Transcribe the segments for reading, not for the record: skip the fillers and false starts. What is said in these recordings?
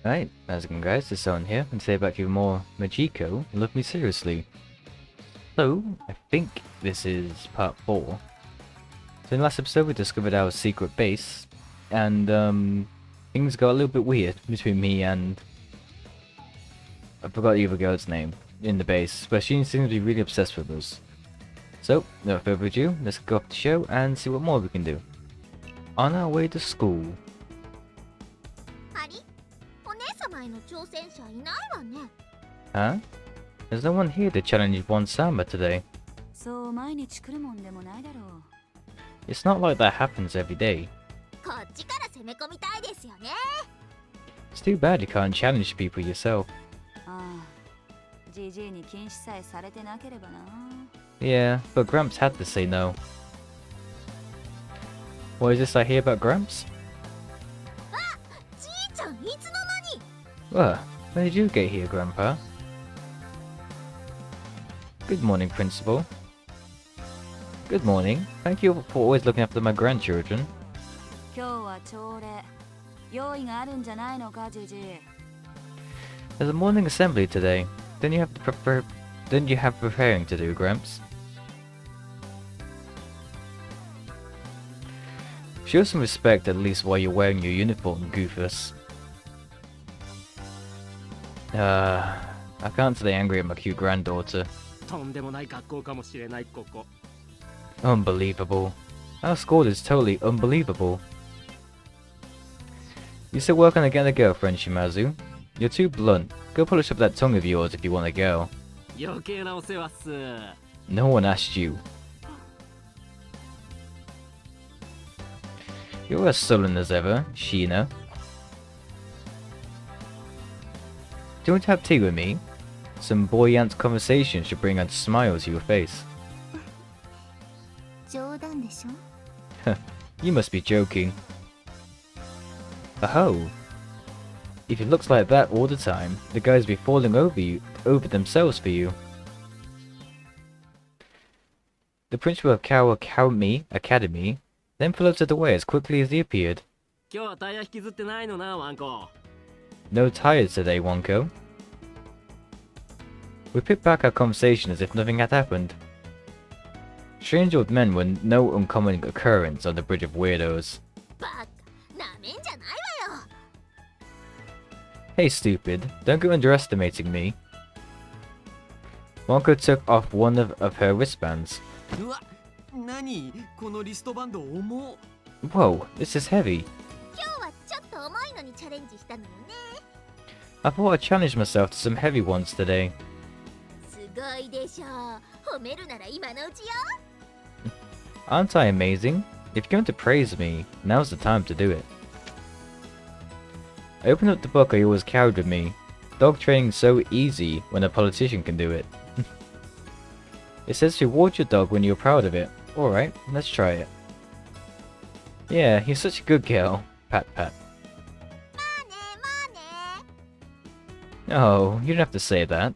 Right, how's it going guys, it's Owen here, and today back with more Majikoi, Love Me Seriously. So, I think this is part 4. So in the last episode we discovered our secret base, and things got a little bit weird between me and... I forgot the other girl's name in the base, but she seems to be really obsessed with us. So, without further ado, let's go off the show and see what more we can do. On our way to school. Huh? There's no one here to challenge one Sama today. It's not like that happens every day. It's too bad you can't challenge people yourself. Yeah, but Gramps had to say no. What is this I hear about Gramps? What? When did you get here, Grandpa? Good morning, Principal. Good morning. Thank you for always looking after my grandchildren. There's a morning assembly today. Then you have preparing to do, Gramps? Show some respect at least while you're wearing your uniform, Goofus. I can't stay angry at my cute granddaughter. Unbelievable. Our score is totally unbelievable. You still working on getting a girlfriend, Shimazu? You're too blunt. Go polish up that tongue of yours if you want a girl. No one asked you. You're as sullen as ever, Sheena. Do you want to have tea with me? Some buoyant conversation should bring out smiles to your face. You must be joking. Oh. If it looks like that all the time, the guys be falling over themselves for you. The principal of Kawakami Academy then floated away as quickly as he appeared. No tires today, Wonko. We picked back our conversation as if nothing had happened. Strange old men were no uncommon occurrence on the Bridge of Weirdos. Hey stupid, don't go underestimating me. Wonko took off one of her wristbands. Whoa, this is heavy. I thought I'd challenge myself to some heavy ones today. Aren't I amazing? If you're going to praise me, now's the time to do it. I opened up the book I always carried with me. Dog training's so easy when a politician can do it. It says reward your dog when you're proud of it. Alright, let's try it. Yeah, you're such a good girl. Pat pat. Oh, you don't have to say that.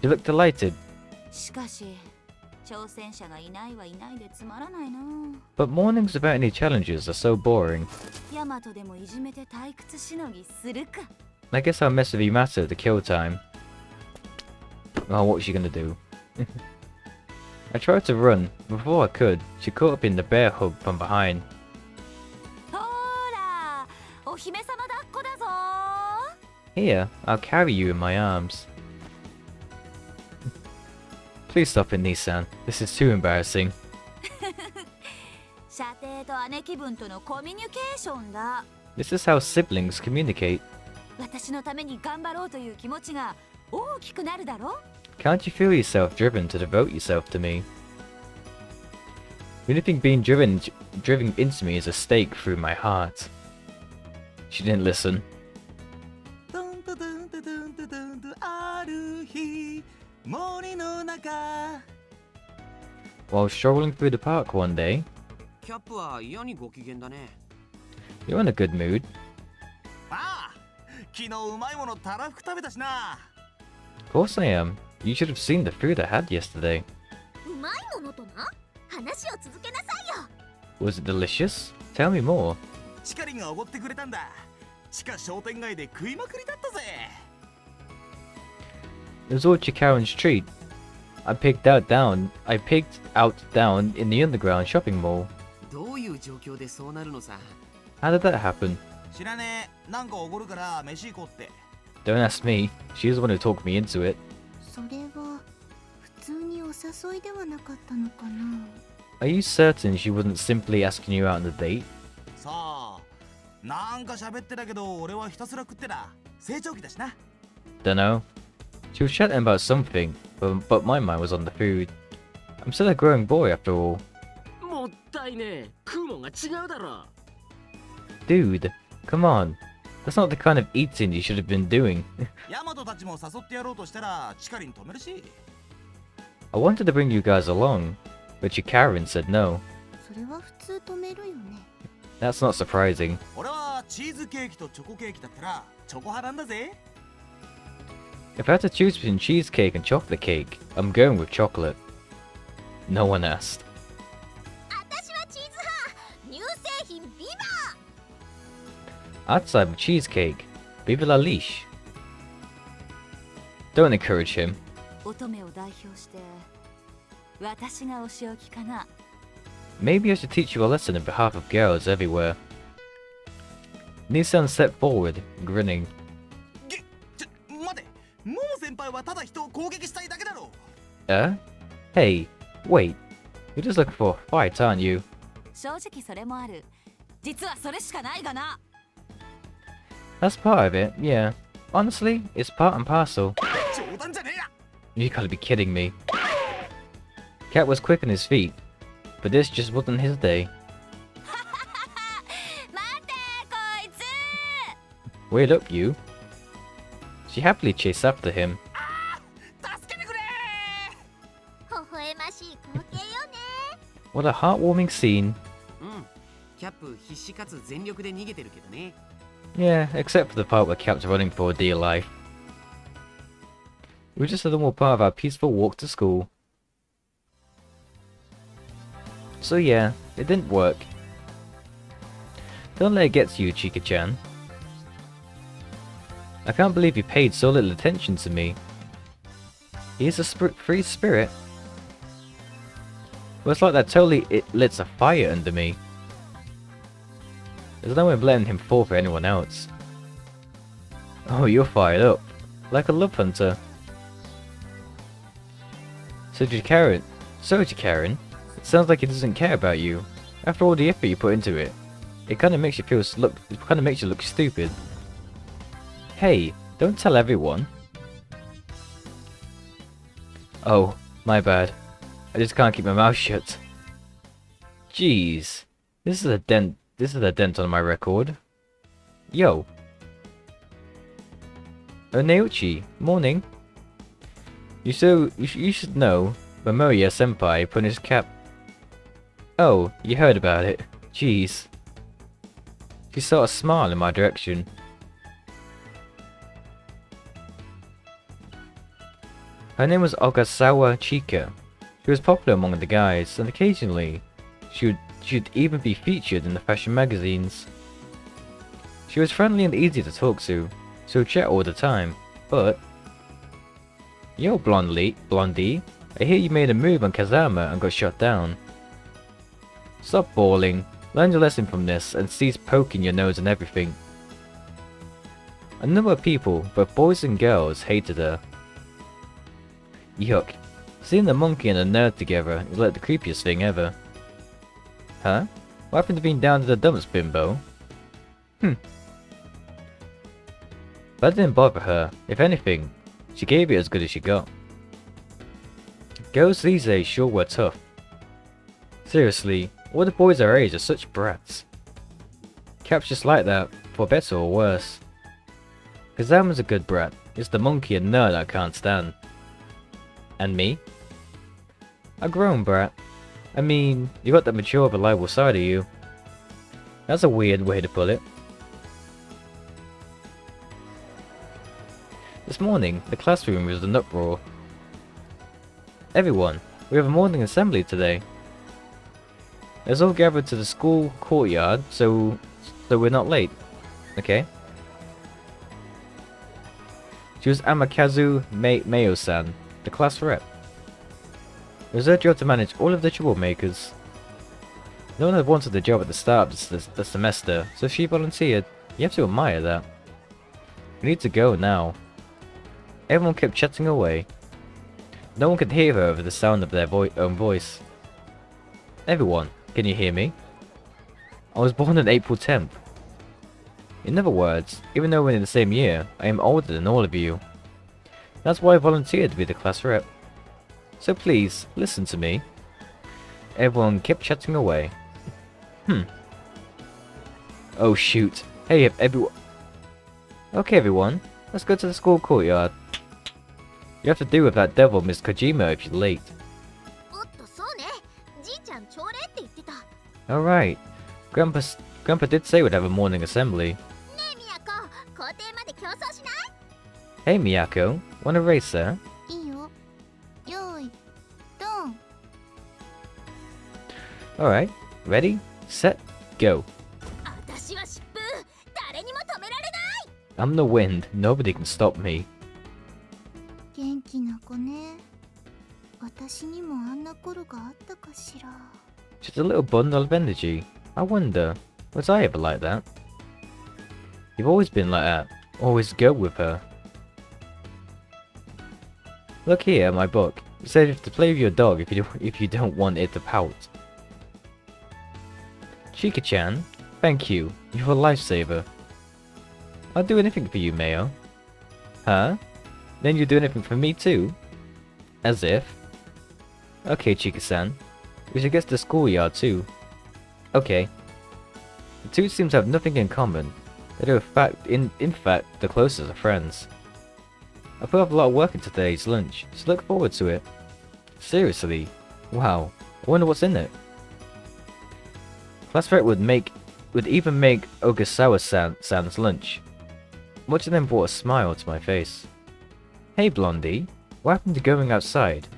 You look delighted. But mornings without any challenges are so boring. I guess I'll mess with Minato to kill time. Oh, what's she gonna do? I tried to run, but before I could, she caught up in the bear hug from behind. Here, I'll carry you in my arms. Please stop it, Nissan. This is too embarrassing. This is how siblings communicate. Can't you feel yourself driven to devote yourself to me? The only thing being driven into me is a stake through my heart. She didn't listen. While strolling through the park one day, you're in a good mood. Of course I am. You should have seen the food I had yesterday. Was it delicious? Tell me more. It was all Chikaren's treat. I picked out down in the underground shopping mall. How did that happen? Don't ask me. She's the one who talked me into it. Are you certain she wasn't simply asking you out on a date? Dunno. She was chatting about something, but my mind was on the food. I'm still a growing boy after all. Dude, come on. That's not the kind of eating you should have been doing. I wanted to bring you guys along, but Chikaren said no. That's not surprising. If I had to choose between cheesecake and chocolate cake, I'm going with chocolate. No one asked. Outside with cheesecake. Vive la leash. Don't encourage him. Maybe I should teach you a lesson on behalf of girls everywhere. Nissan stepped forward, grinning. Hey, wait. You're just looking for a fight, aren't you? That's part of it, yeah. Honestly, it's part and parcel. You gotta be kidding me. Cat was quick on his feet, but this just wasn't his day. Wait up, you. She happily chased after him. What a heartwarming scene. Yeah, except for the part where Cap's running for dear life. It was just a normal part of our peaceful walk to school. So yeah, it didn't work. Don't let it get to you, Chika-chan. I can't believe you paid so little attention to me. He's a free spirit. Well, it's like that totally lit a fire under me. There's no way of letting him fall for anyone else. Oh, you're fired up. Like a love hunter. So Chikaren, it sounds like he doesn't care about you. After all the effort you put into it, it kind of makes you look stupid. Hey, don't tell everyone. Oh, my bad. I just can't keep my mouth shut. Jeez, this is a dent on my record. Yo. Oh, Naochi, morning. You should know, Momoya Senpai put his cap. Oh, you heard about it. Jeez. She sort of smiled in my direction. Her name was Ogasawa Chika. She was popular among the guys, and occasionally, she'd even be featured in the fashion magazines. She was friendly and easy to talk to, so we'd chat all the time, but... Yo, Blondie, I hear you made a move on Kazama and got shot down. Stop bawling, learn your lesson from this, and cease poking your nose and everything. A number of people, both boys and girls, hated her. Yuck. Seeing the monkey and the nerd together is like the creepiest thing ever. Huh? What happened to being down to the dumps, bimbo? But that didn't bother her. If anything, she gave it as good as she got. Girls these days sure were tough. Seriously, all the boys our age are such brats. Cap's just like that, for better or worse. Kazama's a good brat, it's the monkey and nerd I can't stand. And me? A grown brat. I mean, you got that mature, reliable side of you. That's a weird way to put it. This morning, the classroom was an uproar. Everyone, we have a morning assembly today. Let's all gather to the school courtyard, so we're not late. Okay? She was Amakazu Mayo-san, the class rep. It was her job to manage all of the troublemakers. No one had wanted the job at the start of the semester, so she volunteered. You have to admire that. We need to go now. Everyone kept chatting away. No one could hear her over the sound of their own voice. Everyone, can you hear me? I was born on April 10th. In other words, even though we're in the same year, I am older than all of you. That's why I volunteered to be the class rep. So please, listen to me. Everyone kept chatting away. Oh shoot. Hey everyone. Okay everyone, let's go to the school courtyard. You have to deal with that devil Miss Kojima if you're late. Alright. Grandpa did say we'd have a morning assembly. Hey Miyako, wanna race her? Alright, ready, set, go. I'm the wind, nobody can stop me. Just a little bundle of energy. I wonder, was I ever like that? You've always been like that. Always go with her. Look here, my book. It says you have to play with your dog if you don't want it to pout. Chika-chan, thank you. You're a lifesaver. I'll do anything for you, Mayo. Huh? Then you'll do anything for me too? As if. Okay, Chika-san. We should get to the schoolyard too. Okay. The two seem to have nothing in common. They are in fact the closest of friends. I put up a lot of work into today's lunch, so look forward to it. Seriously? Wow. I wonder what's in it. Class rep would even make Ogasawa-san's lunch. Much of them brought a smile to my face. Hey Blondie, what happened to going outside?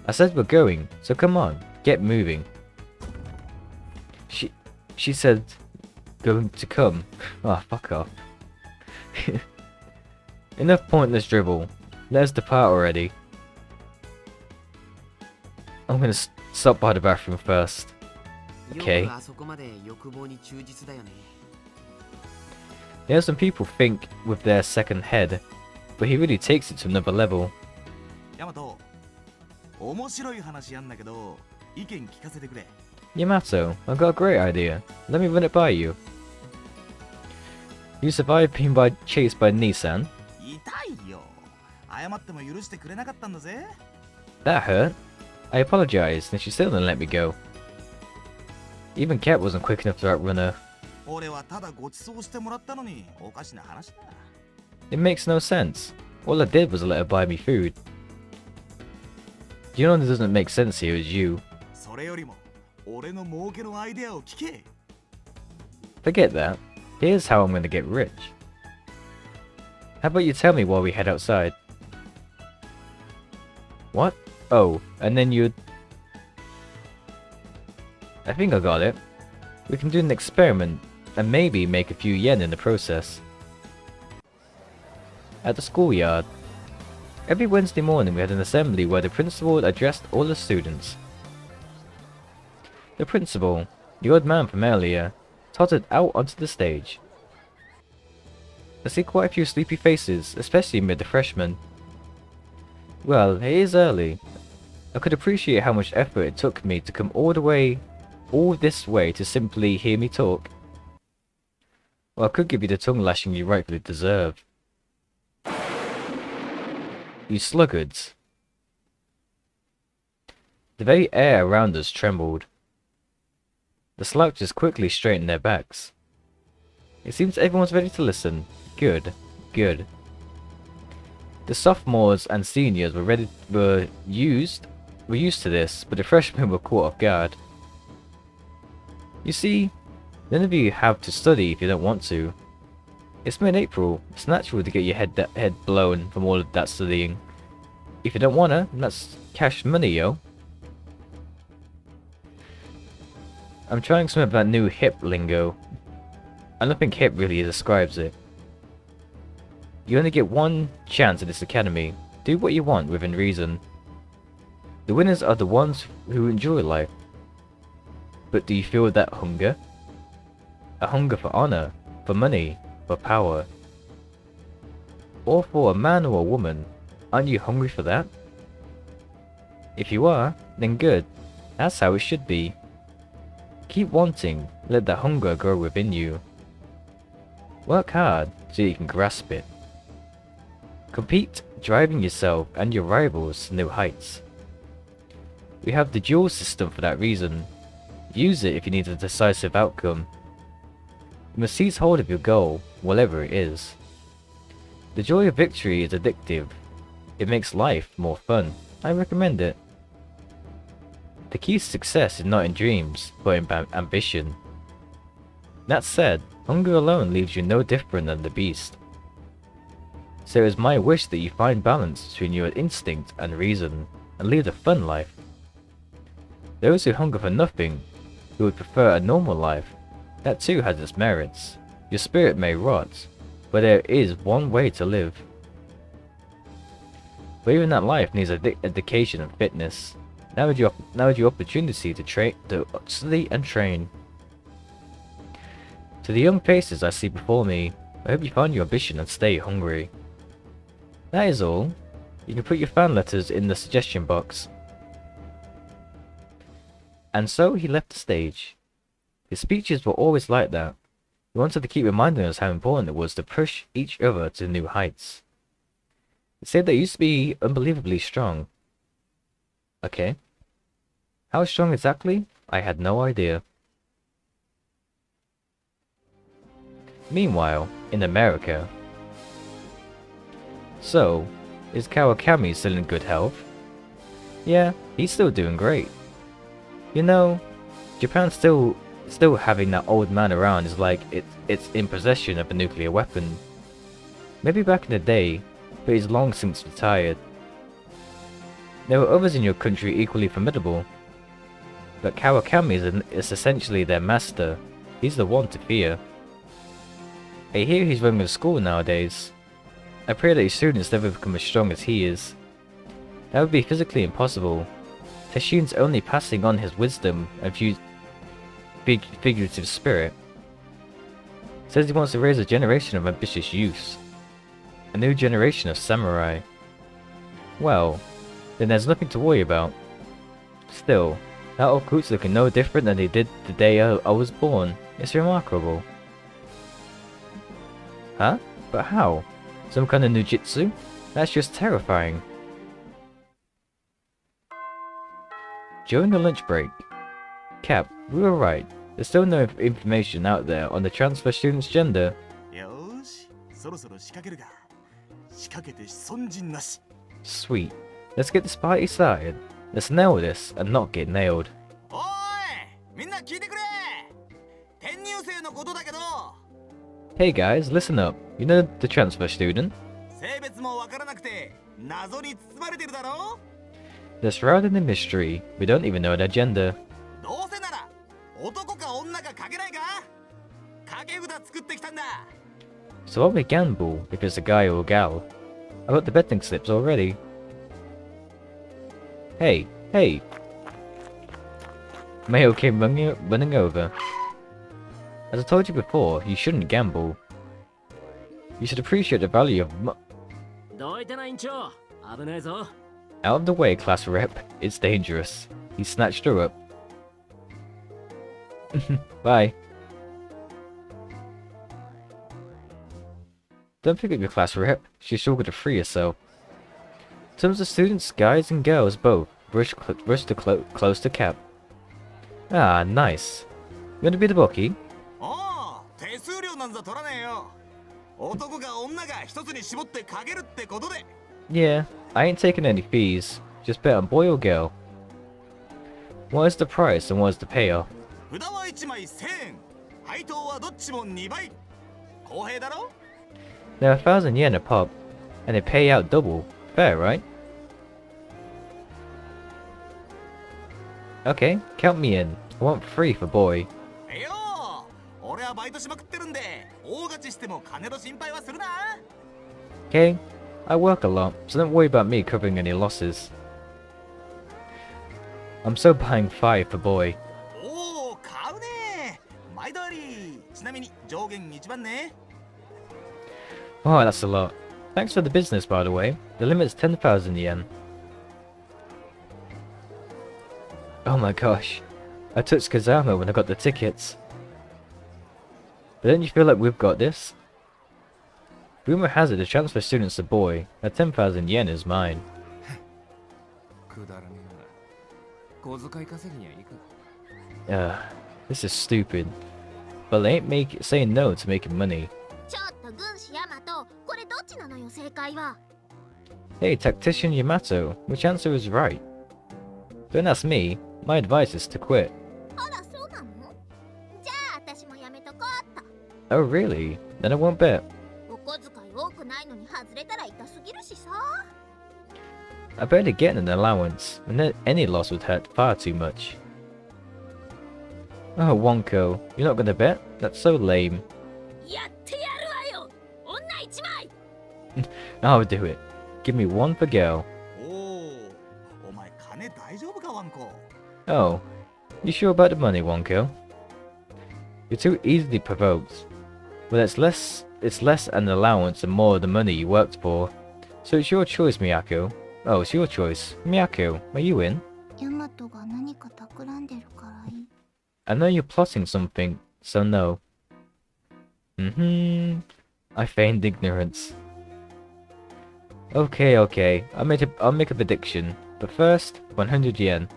I said we're going, so come on, get moving. She said going to come. Ah, oh, fuck off. Enough pointless dribble. Let us depart already. I'm gonna stop by the bathroom first. Okay. There are some people think with their second head, but he really takes it to another level. Yamato, I've got a great idea. Let me run it by you. You survived being chased by Nissan. That hurt. I apologized, and she still didn't let me go. Even Cat wasn't quick enough to outrun her. It makes no sense. All I did was let her buy me food. You know what doesn't make sense here is you. Forget that. Here's how I'm gonna get rich. How about you tell me while we head outside? What? Oh, and then you'd... I think I got it. We can do an experiment, and maybe make a few yen in the process. At the schoolyard. Every Wednesday morning we had an assembly where the principal addressed all the students. The principal, the old man from earlier, tottered out onto the stage. I see quite a few sleepy faces, especially amid the freshmen. Well, it is early. I could appreciate how much effort it took me to come all this way to simply hear me talk. Well, I could give you the tongue lashing you rightfully deserve. You sluggards. The very air around us trembled. The slouches quickly straightened their backs. It seems everyone's ready to listen. Good, good. The sophomores and seniors were used to this, but the freshmen were caught off guard. You see, none of you have to study if you don't want to. It's mid-April. It's natural to get your head blown from all of that studying. If you don't wanna, that's cash money, yo. I'm trying some of that new hip lingo. I don't think hip really describes it. You only get one chance at this academy. Do what you want within reason. The winners are the ones who enjoy life. But do you feel that hunger? A hunger for honor, for money, for power. Or for a man or a woman. Aren't you hungry for that? If you are, then good. That's how it should be. Keep wanting, let the hunger grow within you. Work hard so you can grasp it. Compete, driving yourself and your rivals to new heights. We have the duel system for that reason. Use it if you need a decisive outcome. You must seize hold of your goal, whatever it is. The joy of victory is addictive. It makes life more fun. I recommend it. The key to success is not in dreams, but in ambition. That said, hunger alone leaves you no different than the beast. So it is my wish that you find balance between your instinct and reason, and lead a fun life. Those who hunger for nothing, who would prefer a normal life, that too has its merits. Your spirit may rot, but there is one way to live. But even that life needs a dedication and fitness. Now is your opportunity to study and train. To the young faces I see before me, I hope you find your ambition and stay hungry. That is all. You can put your fan letters in the suggestion box. And so he left the stage. His speeches were always like that. He wanted to keep reminding us how important it was to push each other to new heights. He said they used to be unbelievably strong. Okay. How strong exactly? I had no idea. Meanwhile, in America. So, is Kawakami still in good health? Yeah, he's still doing great. You know, Japan still having that old man around is like it's in possession of a nuclear weapon. Maybe back in the day, but he's long since retired. There were others in your country equally formidable, but Kawakami is essentially their master. He's the one to fear. I hear he's running a school nowadays. I pray that his students never become as strong as he is. That would be physically impossible. Tesshin's only passing on his wisdom and figurative spirit. Says he wants to raise a generation of ambitious youths. A new generation of samurai. Well, then there's nothing to worry about. Still, that old coot's looking no different than he did the day I was born. It's remarkable. Huh? But how? Some kind of nujitsu? That's just terrifying. During the lunch break. Cap, we were right. There's still no information out there on the transfer student's gender. Sweet. Let's get this party started. Let's nail this and not get nailed. Hey guys, listen up. You know the transfer student? They're shrouded in mystery. We don't even know their gender. So why we gamble if it's a guy or a gal? I got the betting slips already. Hey, hey! Mayo came running over. As I told you before, you shouldn't gamble. You should appreciate the value of Out of the way, class rep. It's dangerous. He snatched her up. Bye. Don't forget your class rep. She's sure to free herself. Some of the students, guys and girls both, rush close to Cap. Ah, nice. You want to be the bookie? Yeah, I ain't taking any fees. Just bet on boy or girl. What is the price and what is the payoff? They're 1,000 yen a pop, and they pay out double. Fair, right? Okay, count me in. I want 3 for boy. okay? I work a lot, so don't worry about me covering any losses. I'm so buying 5 for boy. Oh, 買うね。毎度あり。ちなみに上限1番ね。Oh, that's a lot. Thanks for the business, by the way. The limit's 10,000 yen. Oh my gosh. I touched Kazama when I got the tickets. But don't you feel like we've got this? Rumor has it the transfer student's a boy. That 10,000 yen is mine. This is stupid. But they ain't saying no to making money. Hey, Tactician Yamato, which answer is right? Don't ask me. My advice is to quit. Oh really? Then I won't bet. I barely get an allowance, and any loss would hurt far too much. Oh, Wonko, you're not gonna bet? That's so lame. I'll do it. Give me 1 for girl. Oh, you sure about the money, Wonko? You're too easily provoked. Well, it's less an allowance and more the money you worked for. So it's your choice, Miyako. Oh, it's your choice. Miyako, are you in? I know you're plotting something, so no. I feigned ignorance. Okay, I'll make a prediction. But first, 100 yen.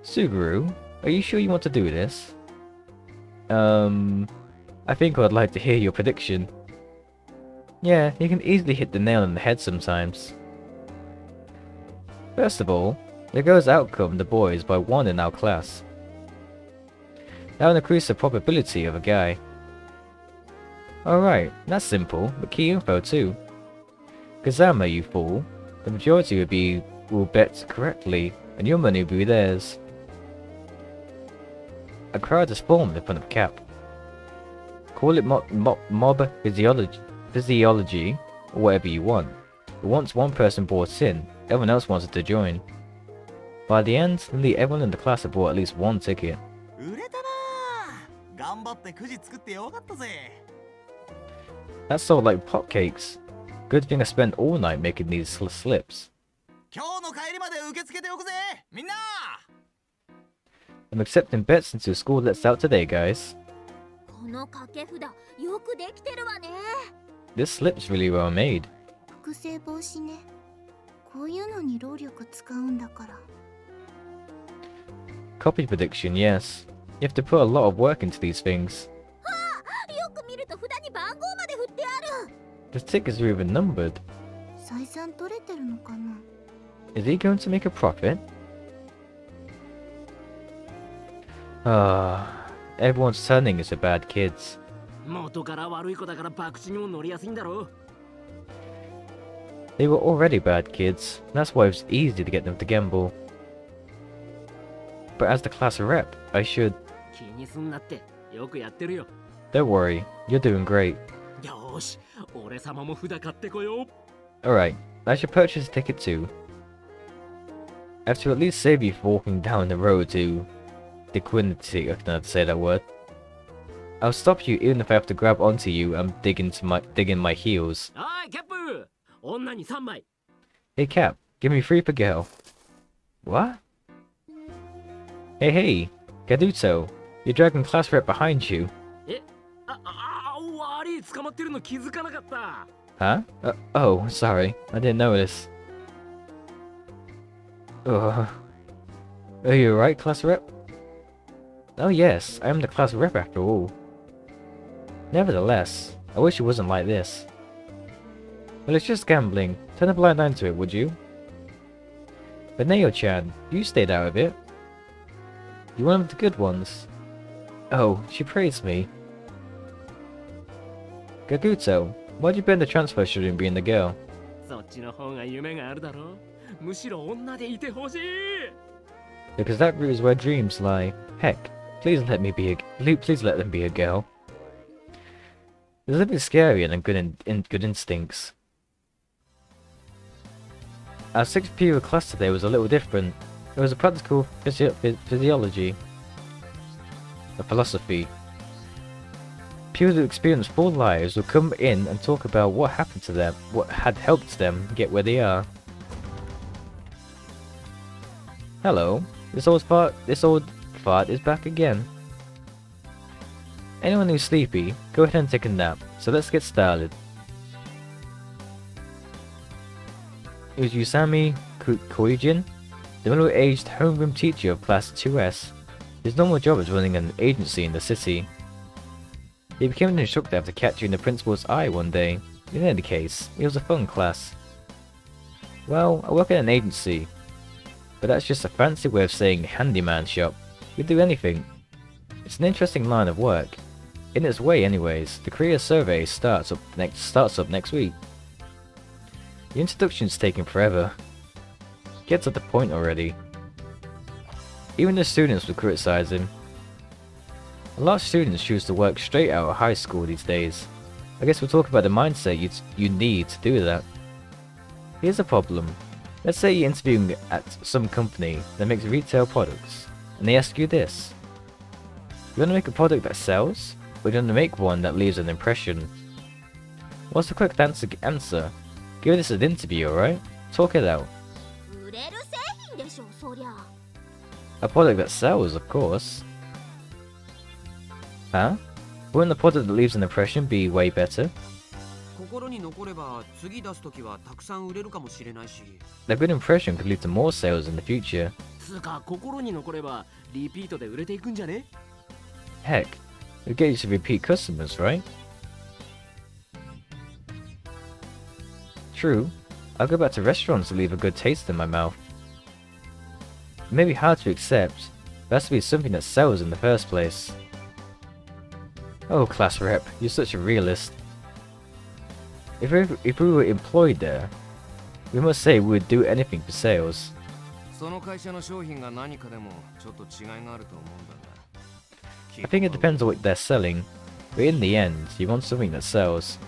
Suguru, are you sure you want to do this? I think I'd like to hear your prediction. Yeah, you can easily hit the nail on the head sometimes. First of all, the girls outcome the boys by 1 in our class. That will increase the probability of a guy. Alright, that's simple, but key info too. Kazama, you fool. The majority will bet correctly, and your money will be theirs. A crowd is formed in front of Cap. Call it mob physiology, or whatever you want. But once one person bought in, everyone else wanted to join. By the end, nearly everyone in the class had bought at least 1 ticket. That sold like hotcakes. Good thing I spent all night making these slips. I'm accepting bets until school lets out today, guys. This slip's really well made. Copy prediction, yes. You have to put a lot of work into these things. The tickets are even numbered. Is he going to make a profit? Everyone's turning into bad kids. They were already bad kids, that's why it was easy to get them to gamble. But as the class rep, I should... Don't worry, you're doing great. Alright, I should purchase a ticket too. I have to at least save you for walking down the road to... Diquinity, I don't know how to say that word. I'll stop you even if I have to grab onto you and dig in my heels. Hey Cap, give me 3 for girl. What? Hey, Gaduto, you're dragging class rep behind you. Huh? Oh, sorry, I didn't notice. Are you alright, class rep? Oh yes, I am the class rep after all. Nevertheless, I wish it wasn't like this. Well, it's just gambling. Turn a blind eye to it, would you? But Neo-chan, you stayed out of it. You're one of the good ones. Oh, she praised me. Gaguto, why'd you bet the transfer student being the girl? Because that route is where dreams lie. Heck, please let them be a girl. It was a bit scary and good instincts. Our 6th period class today was a little different. It was a practical physiology, a philosophy. People who experience full lives will come in and talk about what happened to them, what had helped them get where they are. Hello, this old fart is back again. Anyone who's sleepy, go ahead and take a nap. So let's get started. It was Usami Koijin, the middle-aged homeroom teacher of Class 2S. His normal job is running an agency in the city. He became an instructor after catching the principal's eye one day. In any case, it was a fun class. Well, I work at an agency, but that's just a fancy way of saying handyman shop. We do anything. It's an interesting line of work. In its way anyways. The career survey starts up next week. The introduction's taking forever. Get to the point already. Even the students would criticize him. A lot of students choose to work straight out of high school these days. I guess we'll talk about the mindset you need to do that. Here's a problem. Let's say you're interviewing at some company that makes retail products, and they ask you this. You want to make a product that sells, or do you want to make one that leaves an impression? What's the correct answer? Give this an interview, alright? Talk it out. A product that sells, of course. Huh? Wouldn't the product that leaves an impression be way better? A good impression could lead to more sales in the future. Heck, it'll get you to repeat customers, right? True, I'll go back to restaurants to leave a good taste in my mouth. It may be hard to accept, but it has to be something that sells in the first place. Oh, class rep, you're such a realist. If we were employed there, we must say we would do anything for sales. I think it depends on what they're selling, but in the end, you want something that sells.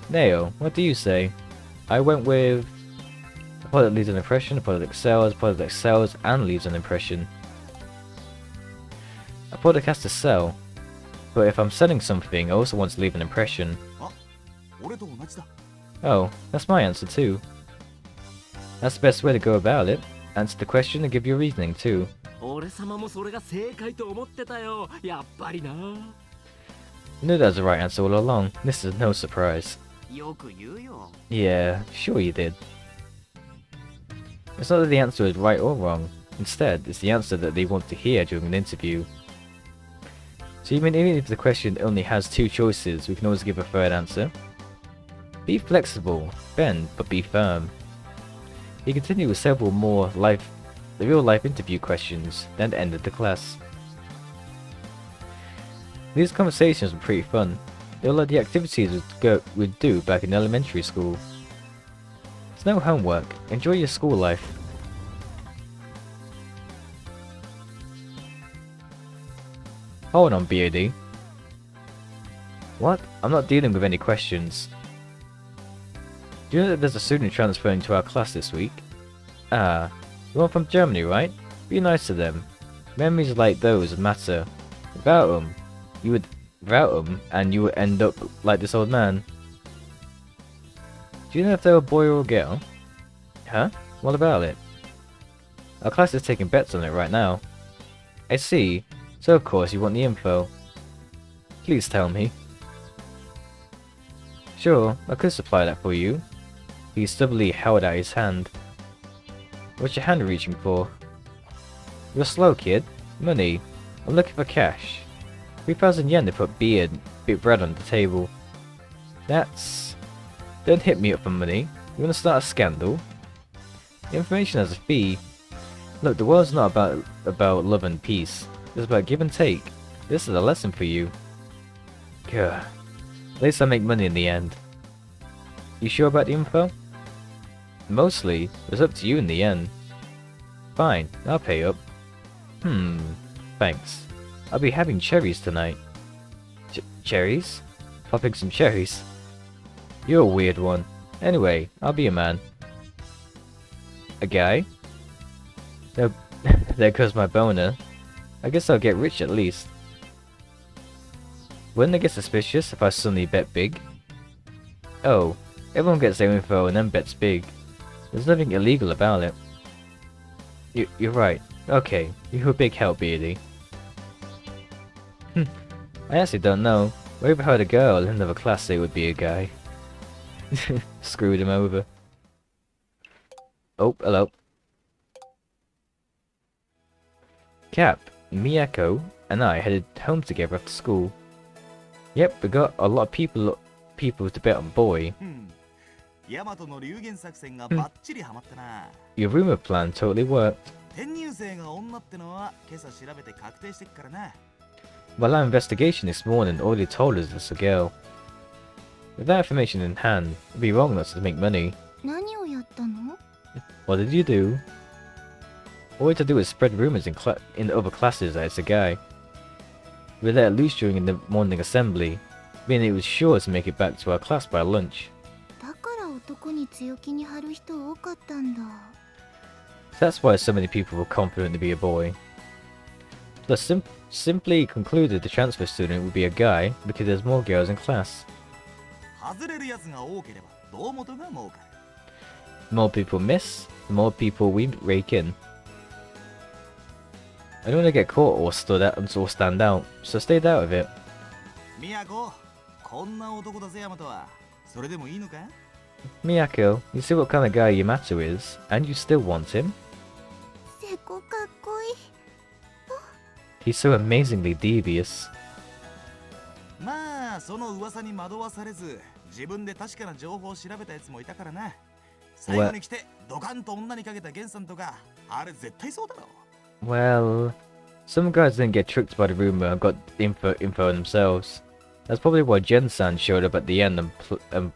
Neo, what do you say? I went with a product that leaves an impression, a product that sells and leaves an impression. A product has to sell, but if I'm selling something, I also want to leave an impression. Oh, that's my answer too. That's the best way to go about it. Answer the question and give your reasoning too. You knew that was the right answer all along. This is no surprise. Yeah, sure you did. It's not that the answer is right or wrong. Instead, it's the answer that they want to hear during an interview. So even if the question only has 2 choices, we can always give a third answer. Be flexible, bend, but be firm. He continued with several more real-life interview questions, then ended the class. These conversations were pretty fun. They were like the activities we'd do back in elementary school. It's no homework. Enjoy your school life. Hold on, BAD. What? I'm not dealing with any questions. Do you know that there's a student transferring to our class this week? Ah, the one from Germany, right? Be nice to them. Memories like those matter. Without them, you would end up like this old man. Do you know if they're a boy or a girl? Huh? What about it? Our class is taking bets on it right now. I see. So of course you want the info. Please tell me. Sure, I could supply that for you. He stubbornly held out his hand. What's your hand reaching for? You're slow, kid. Money. I'm looking for cash. 3,000 yen to put bit bread on the table. That's... Don't hit me up for money. You wanna start a scandal? The information has a fee. Look, the world's not about love and peace. It's about give and take. This is a lesson for you. Gah. At least I make money in the end. You sure about the info? Mostly, it's up to you in the end. Fine, I'll pay up. Thanks. I'll be having cherries tonight. Cherries? Popping some cherries? You're a weird one. Anyway, I'll be a man. A guy? No, there goes my boner. I guess I'll get rich at least. Wouldn't it get suspicious if I suddenly bet big? Oh, everyone gets their info and then bets big. There's nothing illegal about it. You're right. Okay, you're a big help, Beardy. I actually don't know. I overheard a girl in another class say it would be a guy. Screwed him over. Oh, hello. Cap, Miyako, and I headed home together after school. Yep, we got a lot of people to bet on boy. Your rumor plan totally worked. Well, our investigation this morning already told us it's a girl. With that information in hand, it'd be wrong not to make money. What did you do? All we had to do is spread rumors in other classes that it's a guy. We let it loose during the morning assembly, meaning it was sure to make it back to our class by lunch. That's why so many people were confident to be a boy. Plus, simply concluded the transfer student would be a guy because there's more girls in class. The more people miss, the more people we rake in. I don't want to get caught or stand out, so stay out of it. Miyako, you see what kind of guy Yamato is, and you still want him? He's so amazingly devious. Well, some guys didn't get tricked by the rumor and got info themselves. That's probably why Gen-san showed up at the end and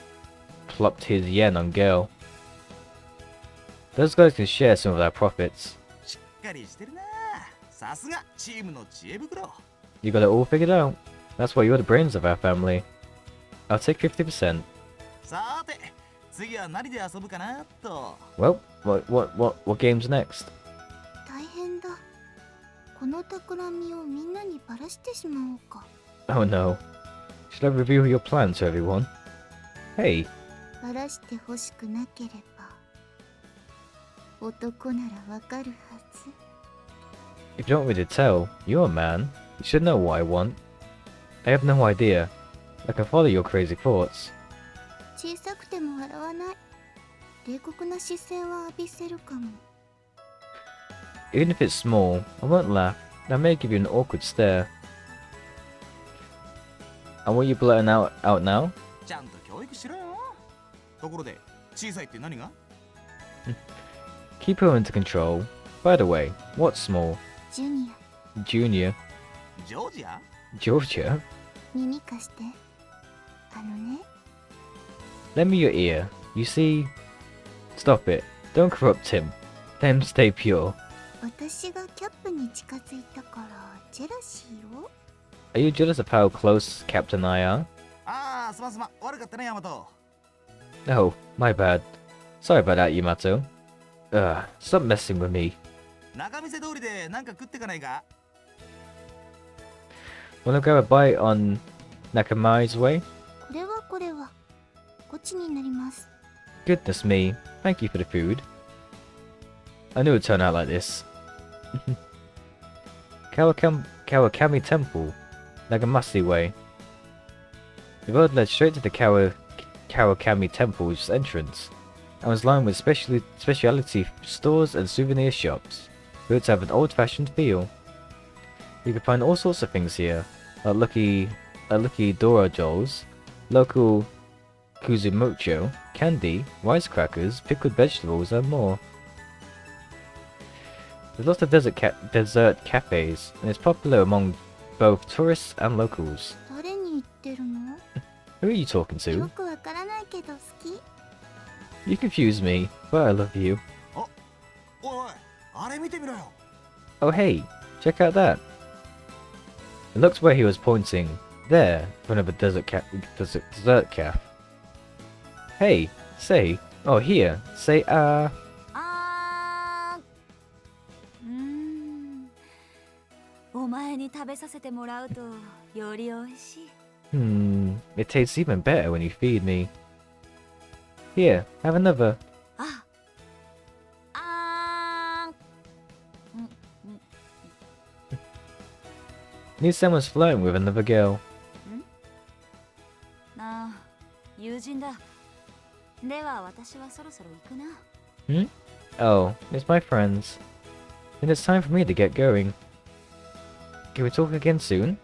plopped his yen on girl. Those guys can share some of our profits. You got it all figured out. That's why you're the brains of our family. I'll take 50%. Well, what game's next? Oh no. Should I reveal your plan to everyone? Hey. If you don't want me to tell, you're a man. You should know what I want. I have no idea. I can follow your crazy thoughts. Even if it's small, I won't laugh. I may give you an awkward stare. And what are you blurting out now? Keep her under control. By the way, what's small? Junior. Georgia? Lend me your ear. You see... Stop it. Don't corrupt him. Let him stay pure. Are you jealous of how close Cap and I are? Oh, my bad. Sorry about that, Yamato. Stop messing with me. Wanna grab a bite on Nakamai's way? Goodness me, thank you for the food. I knew it would turn out like this. Kawakami Temple, Nagamasi Way. The road led straight to the Kawakami Temple's entrance, and was lined with specialty stores and souvenir shops, built to have an old-fashioned feel. You can find all sorts of things here, like lucky Dora dolls, local kuzumocho, candy, wisecrackers, pickled vegetables, and more. There's lots of dessert cafes, and it's popular among both tourists and locals. Who are you talking to? You confuse me, but I love you. Oh hey, check out that. It looks where he was pointing. there, in front of a dessert calf. Hey, say, oh here, sayあーお前に食べさせてもらうとより美味しい。it tastes even better when you feed me. Here, have another. ああKnew someone's flirting with another girl. なあ、友人だ。では私はそろそろ行くな。Oh, it's my friends. Then it's time for me to get going. Can we talk again soon?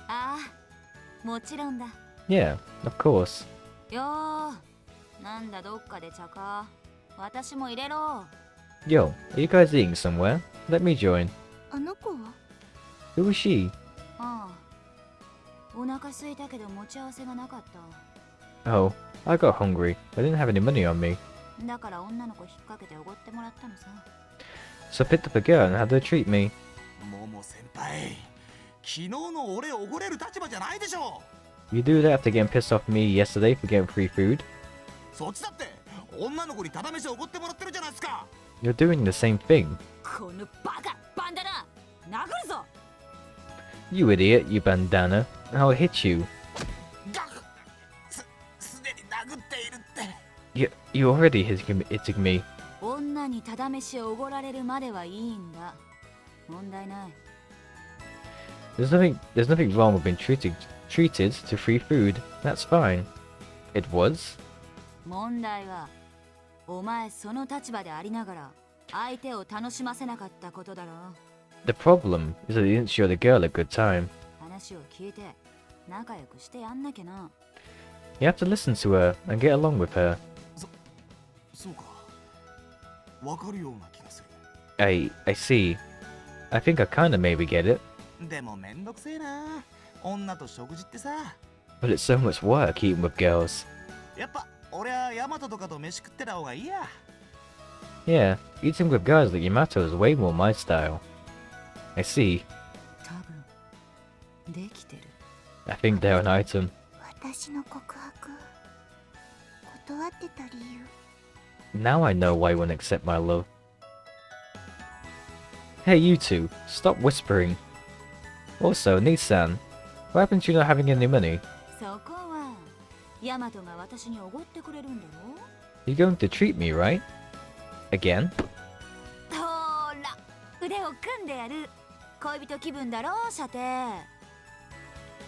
ああ、もちろんだ。Yeah, of course. よー、なんだどっかで茶か。私も入れろ。Yo, are you guys eating somewhere? Let me join. あの子は Who is she? ああ、お腹空いたけど持ち合わせがなかった。Oh, I got hungry. I didn't have any money on me. だから女の子引っ掛けておごってもらったのさ。So I picked up a girl and had her treat me. もも先輩、昨日の俺おごれる立場じゃないでしょ。 You do that after getting pissed off at me yesterday for getting free food? そっちだって女の子にただ飯おごってもらってるじゃないですか。 You're doing the same thing. このバカバンダナ殴るぞ。 You idiot, you bandana. I'll hit you. すでに殴っているって。You already hitting me. 女にただ飯をおごられるまではいいんだ。問題ない。There's nothing wrong with being treated to free food. That's fine. It was? 問題は、お前その立場でありながら相手を楽しませなかったことだろう。The problem is that you didn't show the girl a good time. 話を聞いて仲良くしてやんなきゃな。You have to listen to her and get along with her. そうか。わかるような気がする。I see. I think I kinda maybe get it. でもめんどくせえな。女と食事ってさ。But it's so much work eating with girls. やっぱ俺はヤマトとかと飯食ってた方がいいや。Yeah, eating with guys like Yamato is way more my style. I see. 多分できてる。I think they're an item. 私の告白断ってた理由。Now I know why you won't accept my love. Hey, you two, stop whispering. Also, Nissan, what happened to you not having any money? そこはヤマトが私におごってくれるんだろ。 You're going to treat me, right? Again? ほら、腕を組んでやる。恋人気分だろ、射程。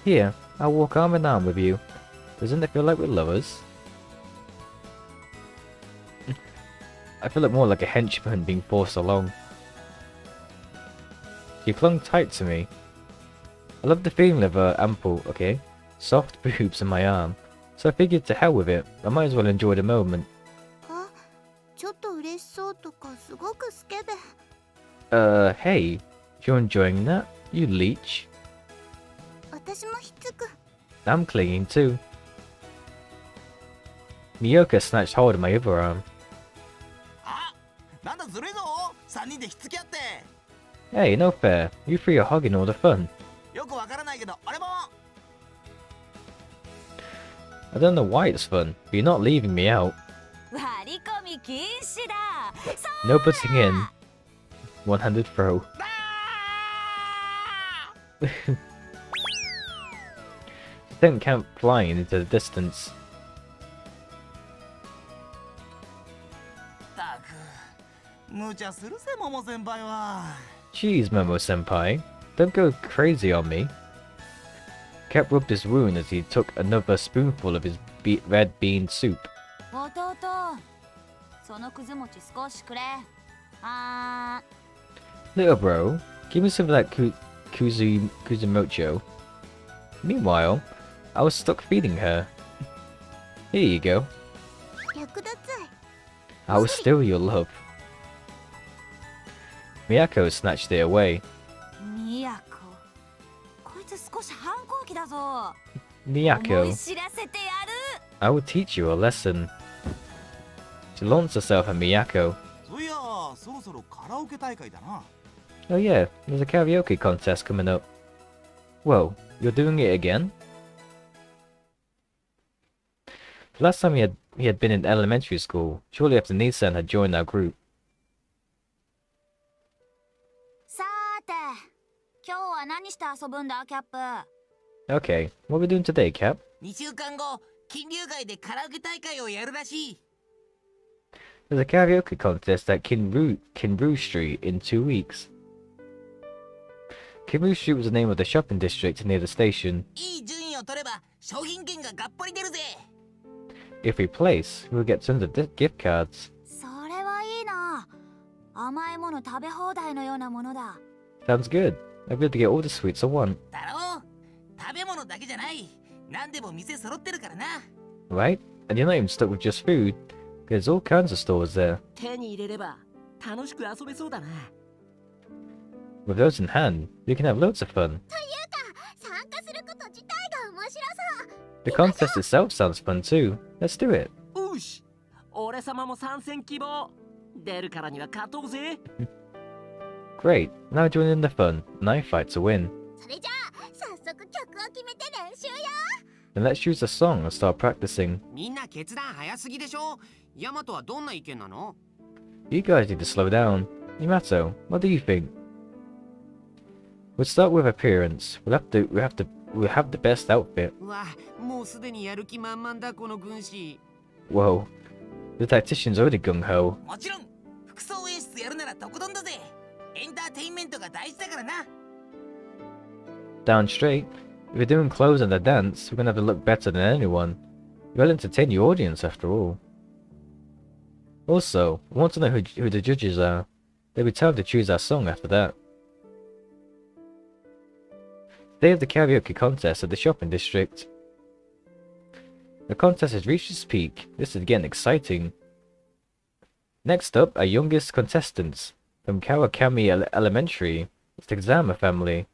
Here, I'll walk arm in arm with you. Doesn't it feel like we're lovers? I feel more like a henchman being forced along. She clung tight to me. I love the feeling of her ample, soft boobs on my arm. So I figured to hell with it, I might as well enjoy the moment. あ、ちょっと嬉しそうとかすごくスケベ。Hey, if you're enjoying that, you leech. 私もひっつく。 I'm clinging too. Miyoka snatched hold of my other arm. あ、なんだずるいぞ。3人でひっつき合って。 Hey, no fair. You three are hogging all the fun. よくわからないけど俺も。 I don't know why it's fun, but you're not leaving me out. 割り込み禁止だ。 No butting in. One-handed throw. Then camp flying into the distance. たく、無茶するぜモモ先輩は。 Jeez, Momo-senpai. Don't go crazy on me. Cap rubbed his wound as he took another spoonful of his red bean soup. 弟、そのくず餅少しくれ。あー。 Little bro, give me some of that kuzumocho. Meanwhile, I was stuck feeding her. Here you go. 略奪愛。 I will steal your love. Miyako snatched it away. みやこ。こいつ少し反抗期だぞ。思 Miyako, い知らせてやる。 I will teach you a lesson. She launched herself at Miyako. そういや、そろそろカラオケ大会だな。 Oh yeah, there's a karaoke contest coming up. Whoa, You're doing it again? The last time he had been in elementary school, shortly after Nissan had joined our group. さーて、今日は何して遊ぶんだ、キャップ。Okay, what are we doing today, Cap? 2週間後、金龍街でカラオケ大会をやるらしい。 There's a karaoke contest at Kinru Street in 2 weeks. Kinru Street was the name of the shopping district near the station. いい順位を取れば商品券ががっぽり出るぜ。 If we place, we'll get tons of gift cards. それはいいな。甘いもの食べ放題のようなものだ。Sounds good. I'll be able to get all the sweets I want. だろう。食べ物だけじゃない。何でも店揃ってるからな。 Right? And you're not even stuck with just food. There's all kinds of stores there. 手に入れれば楽しく遊べそうだな。 With those in hand, we can have loads of fun. 参加すること自体が面白そう。 The contest itself sounds fun too. Let's do it. よし、俺様も参戦希望。出るからには勝とうぜ。Great. Now join in the fun. And I fight to win. それじゃあ、早速曲を決めて練習よ。 Then let's choose a song and start practicing. みんな決断早すぎでしょ。ヤマトはどんな意見なの？ You guys need to slow down. Minato, what do you think? We'll start with appearance. We'll have the best outfit. うわ、もうすでにやる気満々だこの軍師。 Whoa. The tactician's already gung-ho. もちろん服装演出やるならとことんだぜ。エンターテインメントが大事だからな。 Down straight. If we're doing clothes and a dance, we're gonna have to look better than anyone. We'll entertain the audience after all. Also, I want to know who the judges are. They'll be time to choose our song after that. Day of the karaoke contest at the shopping district. The contest has reached its peak. This is getting exciting. Next up, our youngest contestants from Kawakami Elementary. It's the Kazama Family.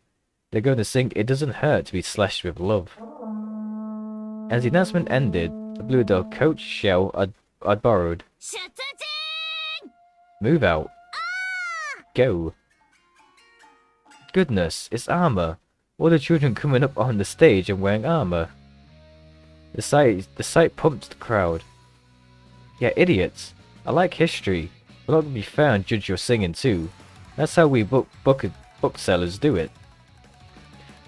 They're going to sing It Doesn't Hurt to Be Slashed with Love. As the announcement ended, I blew the coach shell I'd borrowed. 出陣。 Move out. Go. Goodness, it's armor. All the children coming up on the stage and wearing armor. The sight pumped the crowd. Yeah, idiots. I like history. We're not gonna be fair and judge your singing too. That's how we booksellers do it.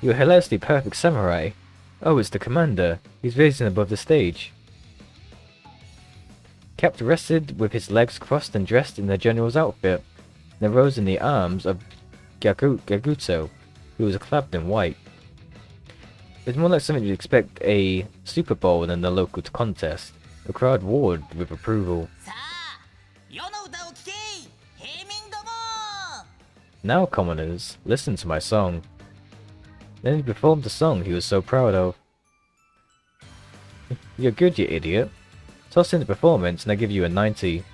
You're a hilariously perfect samurai. Oh, it's the commander. He's raising above the stage. Cap rested with his legs crossed and dressed in the general's outfit, and rose in the arms of Gaguto, who was clad in white. It's more like something you'd expect a Super Bowl than the local contest. The crowd roared with approval. さあ、世の歌を聴け。平民ども。 Now, commoners, listen to my song. Then he performed the song he was so proud of. You're good, you idiot. Toss in the performance and I give you a 90.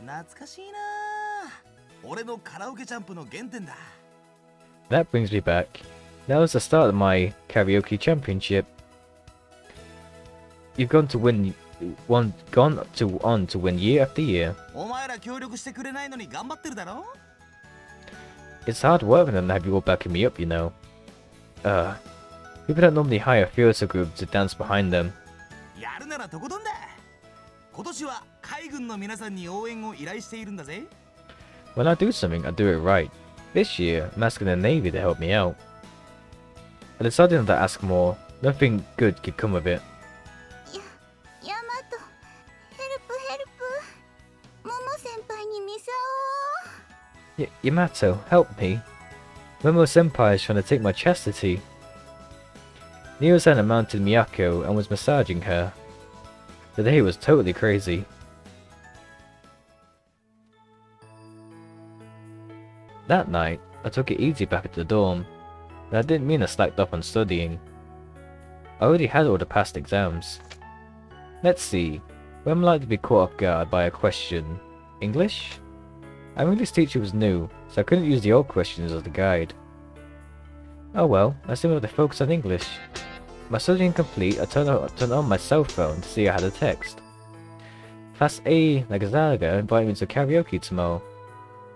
懐かしいな。俺のカラオケチャンプの原点だ。 That brings me back. That was the start of my karaoke championship. You've gone on to win year after year. お前ら協力してくれないのに頑張ってるだろ。 It's hard work and have you all backing me up, you know. People don't normally hire a theater group to dance behind them. やるならとことんだ。今年は海軍の皆さんに応援を依頼しているんだぜ。 When I do something, I do it right. This year, I'm asking the Navy to help me out. I decided not to ask more. Nothing good could come of it. ヤマト、ヘルプヘルプ。モモ先輩にミサを。Yamato, help me. Momo Senpai is trying to take my chastity. Neo-san had mounted Miyako and was massaging her. The day was totally crazy. That night, I took it easy back at the dorm, but I didn't mean I slacked off on studying. I already had all the past exams. Let's see, when am I likely to be caught off guard by a question? English? Our English teacher was new, so I couldn't use the old questions as the guide. Oh well, I still have to focus on English. My studying complete, I turned on my cell phone to see I had a text. Class A Nagasaga invited me to karaoke tomorrow.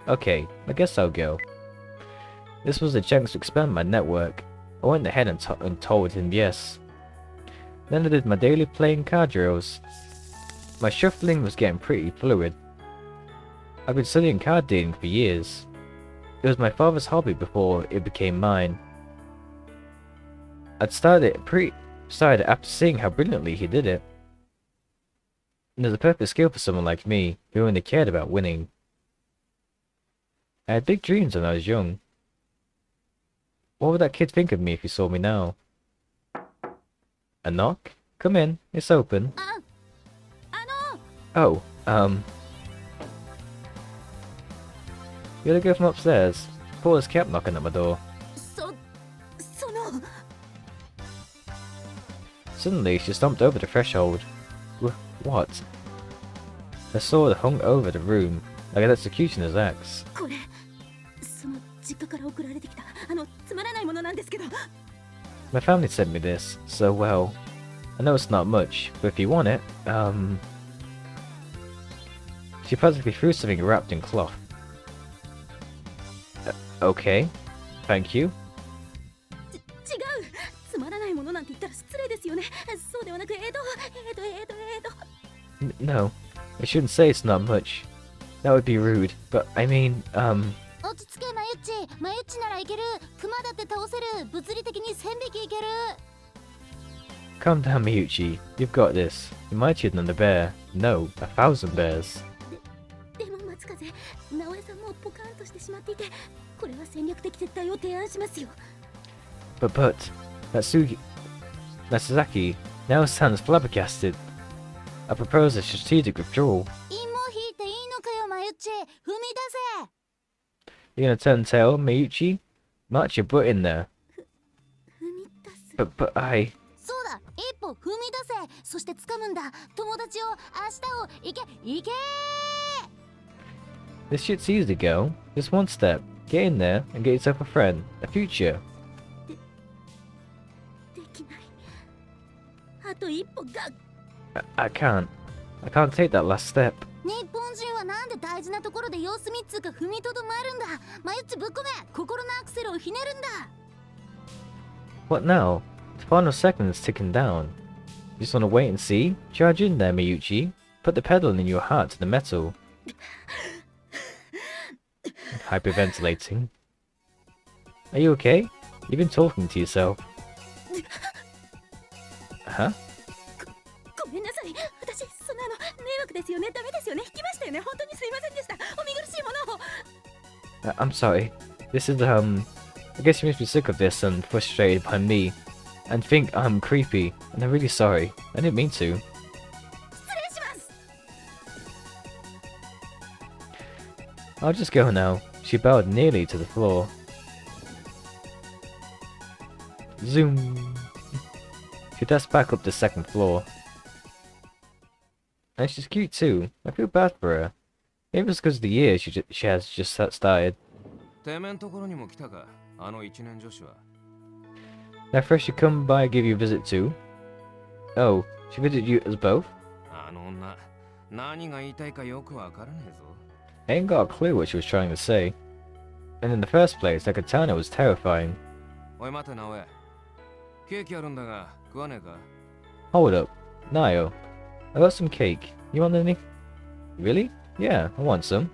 Okay, I guess I'll go. This was a chance to expand my network. I went ahead and told him yes. Then I did my daily playing card drills. My shuffling was getting pretty fluid. I've been studying card dealing for years. It was my father's hobby before it became mine. I'd started after seeing how brilliantly he did it. And there's a perfect skill for someone like me, who only cared about winning. I had big dreams when I was young. What would that kid think of me if he saw me now? A knock? Come in, it's open. Oh, you're the girl from upstairs. Paula's kept knocking at my door. Suddenly, she stomped over the threshold. What? Her sword hung over the room, like an executioner's axe. My family sent me this, so well, I know it's not much, but if you want it, She practically threw something wrapped in cloth. Okay, thank you. No, I shouldn't say it's not much. That would be rude, but I mean, calm down, Miyuchi. You've got this. You're mightier than a bear. No, 1,000 bears. But, Natsuzaki now sounds flabbergasted. I propose a strategic withdrawal. You're gonna turn tail, Miyuchi? March your butt in there. But I... This shit's easy, girl. Just one step. Get in there and get yourself a friend. A future. I can't. I can't take that last step. What now? The final second's ticking down. You just wanna wait and see? Charge in there, Miyuchi. Put the pedal in your heart to the metal. Hyperventilating. Are you okay? You've been talking to yourself. Huh? I'm sorry. This is, I guess you must be sick of this and frustrated by me. And think I'm creepy. And I'm really sorry. I didn't mean to. I'll just go now. She bowed nearly to the floor. Zoom. She dashed back up the second floor. And she's cute too. I feel bad for her. Maybe it's because of the year she has just started. That fresh you come by give you a visit too? Oh, she visited you as both? I ain't got a clue what she was trying to say. And in the first place, that katana was terrifying. Hold up. Nayo. I got some cake. You want any? Really? Yeah, I want some.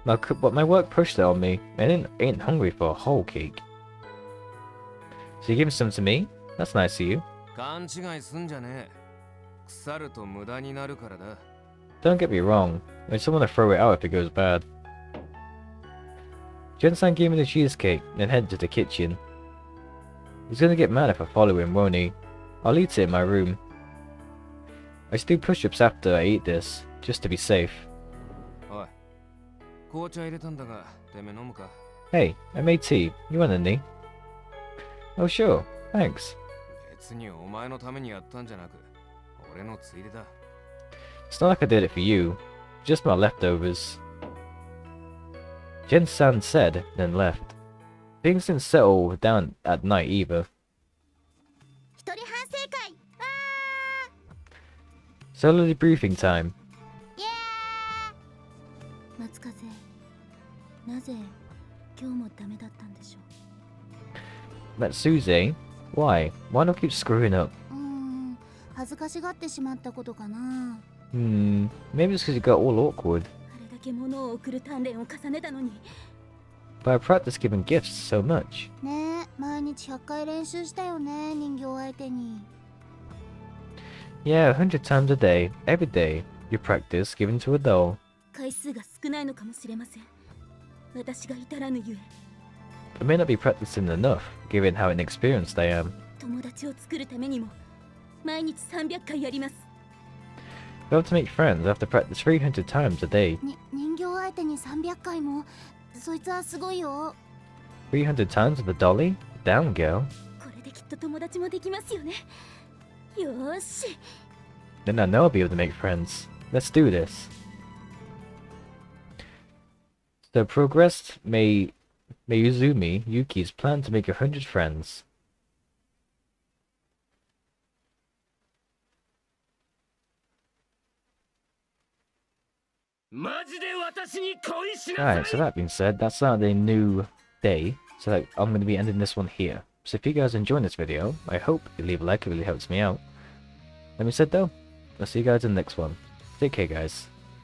But my work pushed it on me. I ain't hungry for a whole cake. So you giving some to me? That's nice of you. Don't get me wrong. I just want to throw it out if it goes bad. Jen-san gave me the cheesecake, then headed to the kitchen. He's gonna get mad if I follow him, won't he? I'll eat it in my room. I should do push-ups after I eat this, just to be safe. Hey, I made tea. You want any? Oh sure, thanks. It's not like I did it for you. Just my leftovers. Jen-san said, then left. Things didn't settle down at night either. Solo debriefing time. なぜ今日もダメだったんでしょ Matsuze? Why? Why not keep screwing up? 恥ずかしがってしまったことかな Maybe it's because it got all awkward. あれだけ物を送る鍛錬を重ねたのに But I practice giving gifts so much. ねえ毎日100回練習したよね人形相手に Yeah, 100 times a day, every day. You practice giving to a doll. 回数が少ないのかもしれません私が至らぬゆえ I may not be practicing enough, given how inexperienced I am. 友達を作るためにも毎日300回やります If I have to make friends, I have to practice 300 times a day. 人形相手に300回もそいつはすごいよ 300 times with a dolly? Damn, girl. これできっと友達もできますよねよーし Then I know I'll be able to make friends. Let's do this. So progressed Mayuzumi Yuki's plan to make 100 friends. Alright, so that being said, that's not a new day, so I'm going to be ending this one here. So if you guys enjoyed this video, I hope you leave a like, it really helps me out. Let me said though, I'll see you guys in the next one. Take care guys.